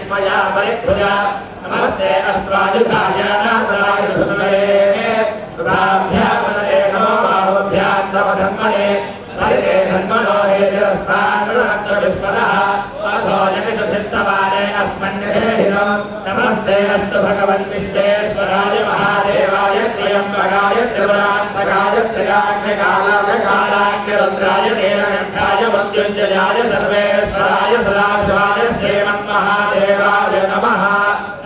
स्मया परिभुजा नमस्ते अस्त्रायुधाय नाथाय सुष्मये तुभ्यामनते नो बाहुभ्यां तव धन्मने हरिते धन्मनो हेतिरस्मान् विस्मदः अथो यमिषुधिस्तवाने अस्मन्निधेहिनो नमस्ते अस्तु भगवन् विश्वेश्वराय महादेवाय त्र्यम्बकाय त्रिपुरान्तकाय त्रिकाग्निकालाय कालाग्निरुद्राय नीलकण्ठाय मृत्युञ्जयाय सर्वेश्वराय सदाशिवाय श्रीमन्महादेवाय नमः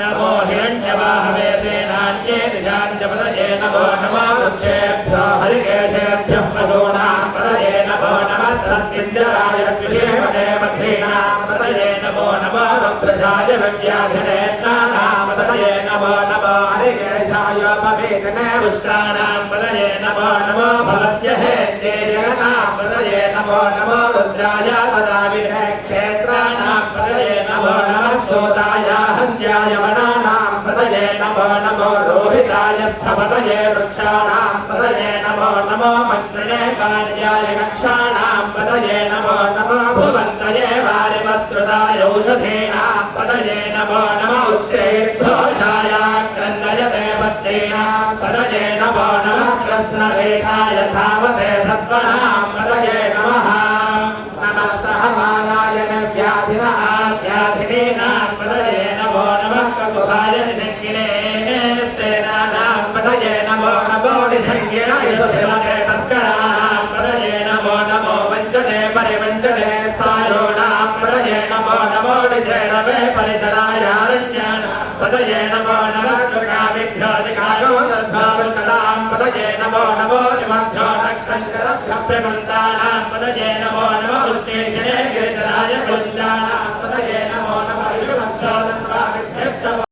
नमो हिरण्यवाहवे सेनान्ये दिशाञ्चपतये नमो नमः वृक्षेभ्यो हरिकेशेभ्यः पशूनां पतये नमो नमः सस्मिन्द्राय विषेमणे मध्रीणां पतये नमो नमः वक्रशाय विव्याधिनेत्राणां पतये नमो नमः हरिकेशाय पवेतने पुष्टानां पतये नमो नमः भवस्य हेत्ये जगतां पतये नमो नमः रुद्राय तदा विघ्ने क्षेत्राणां पतये नमो नमः सोताय हन्त्याय वनानां पतये नमो नमो रोहिताय स्थपतये वृक्षाणां पतये नमो नमो मन्त्रिणे कार्याय कक्षाणां पतये नमो नमो भुवन्तये वारिवस्कृताय औषधीनां पतये नमो नमो उच्चैर्घोषाय क्रन्दयते पत्नीनां पतये नमो नमः कृष्णरेखाय धावते सत्त्वनां पतये नमः नमः सहमानाय निर्व्याधिनः व्याधिनीनां पतये नमो नमः ककुभाय निषङ्गिने स्तेनानां पतये नमो नमो निषङ्गिनाय सुधिमते तस्कराणां पतये नमो नमो वञ्चते परिवञ्चते स्थायूणां पतये नमो नमो निचैरवे परिचरायारण्यानां पतये नमो नमः सुकामिभ्यो निकायो सर्भावल्कलां पतये नमो नमो शिवभ्यो नक्तञ्चरभ्यः प्रकृन्ता